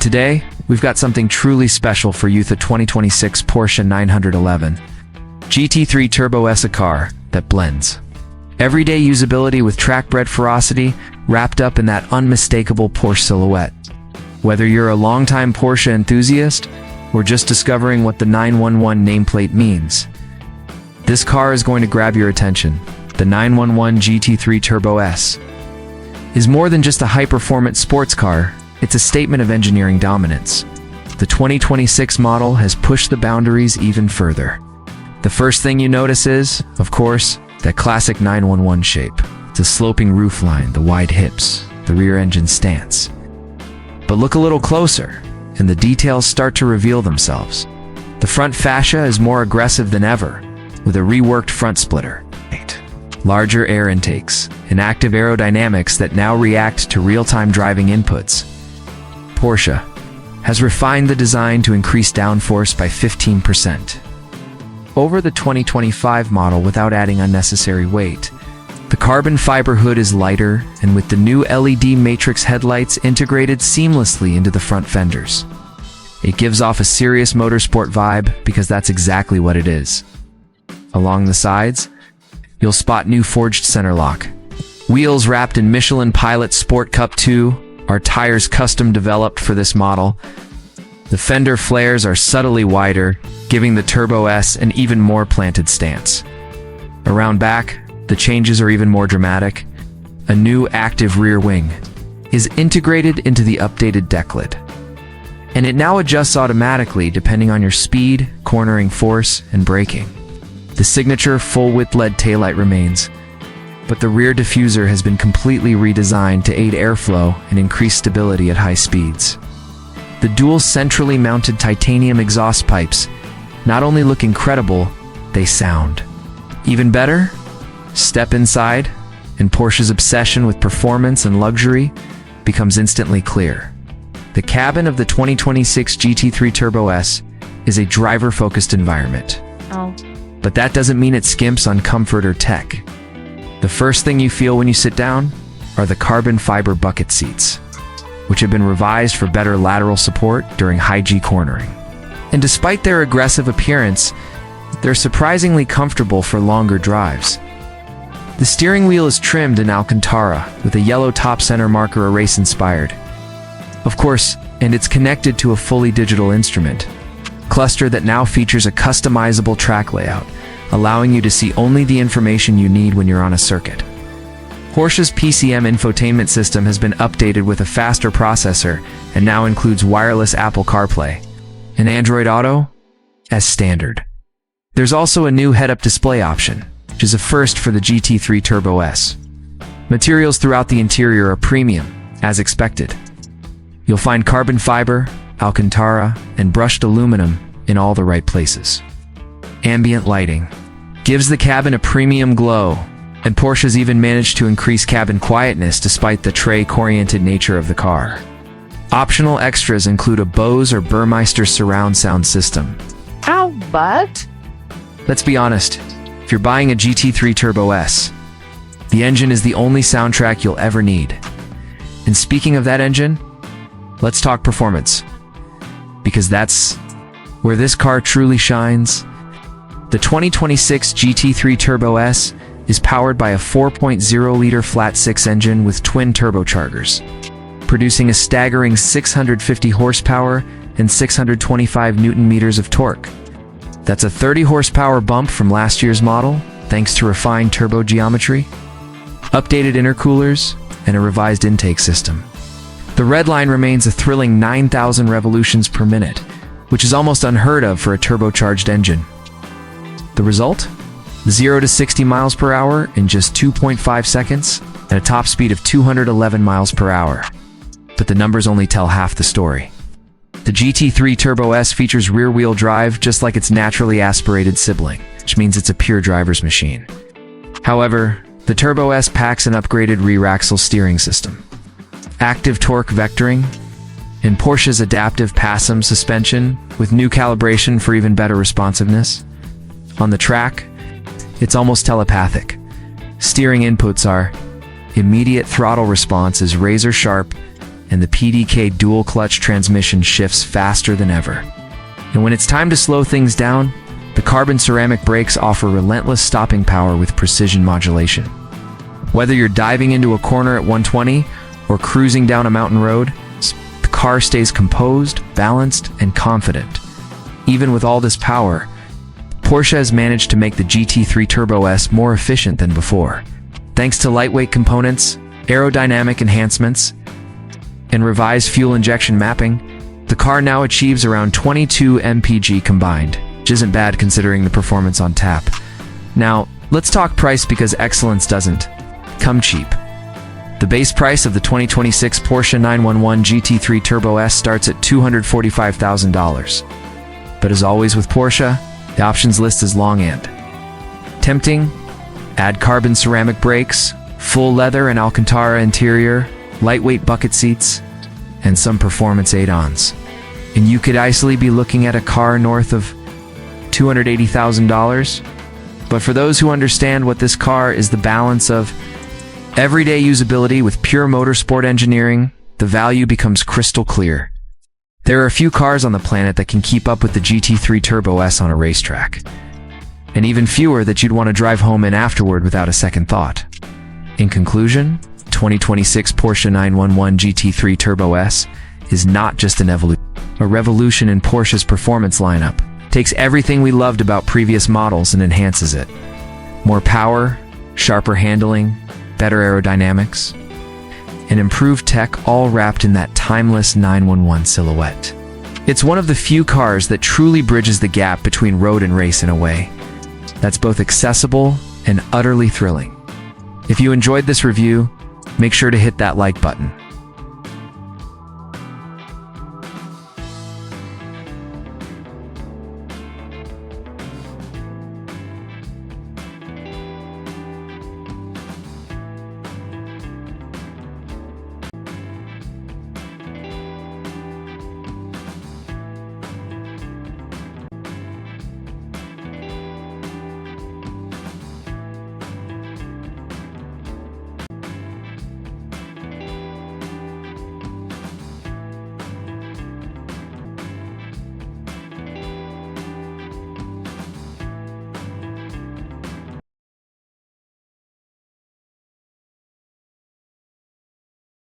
And today, we've got something truly special for you, the 2026 Porsche 911 GT3 Turbo S, a car that blends everyday usability with track-bred ferocity, wrapped up in that unmistakable Porsche silhouette. Whether you're a longtime Porsche enthusiast or just discovering what the 911 nameplate means, this car is going to grab your attention. The 911 GT3 Turbo S is more than just a high-performance sports car. It's a statement of engineering dominance. The 2026 model has pushed the boundaries even further. The first thing you notice is, of course, that classic 911 shape. It's a sloping roofline, the wide hips, the rear engine stance. But look a little closer, and the details start to reveal themselves. The front fascia is more aggressive than ever, with a reworked front splitter, larger air intakes, and active aerodynamics that now react to real-time driving inputs. Porsche has refined the design to increase downforce by 15% over the 2025 model without adding unnecessary weight. The carbon fiber hood is lighter, and with the new LED matrix headlights integrated seamlessly into the front fenders, it gives off a serious motorsport vibe, because that's exactly what it is. Along the sides, you'll spot new forged center lock, wheels wrapped in Michelin Pilot Sport Cup 2, our tires custom developed for this model. The fender flares are subtly wider, giving the Turbo S an even more planted stance. Around back, the changes are even more dramatic. A new active rear wing is integrated into the updated deck lid, and it now adjusts automatically depending on your speed, cornering force, and braking. The signature full-width LED taillight remains, but the rear diffuser has been completely redesigned to aid airflow and increase stability at high speeds. The dual centrally mounted titanium exhaust pipes not only look incredible, they sound even better. Step inside, and Porsche's obsession with performance and luxury becomes instantly clear. The cabin of the 2026 GT3 Turbo S is a driver-focused environment. But that doesn't mean it skimps on comfort or tech. The first thing you feel when you sit down are the carbon fiber bucket seats, which have been revised for better lateral support during high-G cornering. And despite their aggressive appearance, they're surprisingly comfortable for longer drives. The steering wheel is trimmed in Alcantara with a yellow top center marker, a race-inspired, of course, and it's connected to a fully digital instrument cluster that now features a customizable track layout, allowing you to see only the information you need when you're on a circuit. Porsche's PCM infotainment system has been updated with a faster processor and now includes wireless Apple CarPlay and Android Auto as standard. There's also a new head-up display option, which is a first for the GT3 Turbo S. Materials throughout the interior are premium, as expected. You'll find carbon fiber, Alcantara, and brushed aluminum in all the right places. Ambient lighting gives the cabin a premium glow, and Porsche's even managed to increase cabin quietness despite the trike-oriented nature of the car. Optional extras include a Bose or Burmeister surround sound system. But let's be honest, if you're buying a GT3 Turbo S, the engine is the only soundtrack you'll ever need. And speaking of that engine, let's talk performance, because that's where this car truly shines. The 2026 GT3 Turbo S is powered by a 4.0-liter flat-six engine with twin turbochargers, producing a staggering 650 horsepower and 625 newton-meters of torque. That's a 30 horsepower bump from last year's model, thanks to refined turbo geometry, updated intercoolers, and a revised intake system. The redline remains a thrilling 9,000 revolutions per minute, which is almost unheard of for a turbocharged engine. The result? 0 to 60 miles per hour in just 2.5 seconds at a top speed of 211 miles per hour. But the numbers only tell half the story. The GT3 Turbo S features rear-wheel drive just like its naturally aspirated sibling, which means it's a pure driver's machine. However, the Turbo S packs an upgraded rear axle steering system, active torque vectoring, and Porsche's adaptive PASM suspension with new calibration for even better responsiveness. On the track, it's almost telepathic. Steering inputs are immediate throttle response is razor sharp, and the PDK dual-clutch transmission shifts faster than ever. And when it's time to slow things down, the carbon ceramic brakes offer relentless stopping power with precision modulation. Whether you're diving into a corner at 120 or cruising down a mountain road, the car stays composed, balanced, and confident. Even with all this power, Porsche has managed to make the GT3 Turbo S more efficient than before. Thanks to lightweight components, aerodynamic enhancements, and revised fuel injection mapping, the car now achieves around 22 mpg combined, which isn't bad considering the performance on tap. Now, let's talk price because excellence doesn't come cheap. The base price of the 2026 Porsche 911 GT3 Turbo S starts at $245,000. But as always with Porsche, the options list is long and tempting. Add carbon ceramic brakes, full leather and Alcantara interior, lightweight bucket seats, and some performance add-ons, and you could easily be looking at a car north of $280,000. But for those who understand what this car is, the balance of everyday usability with pure motorsport engineering, the value becomes crystal clear. There are a few cars on the planet that can keep up with the GT3 Turbo S on a racetrack, and even fewer that you'd want to drive home in afterward without a second thought. In conclusion, 2026 Porsche 911 GT3 Turbo S is not just an evolution, a revolution in Porsche's performance lineup. It takes everything we loved about previous models and enhances it. More power, sharper handling, better aerodynamics, and improved tech, all wrapped in that timeless 911 silhouette. It's one of the few cars that truly bridges the gap between road and race in a way that's both accessible and utterly thrilling. If you enjoyed this review, make sure to hit that like button.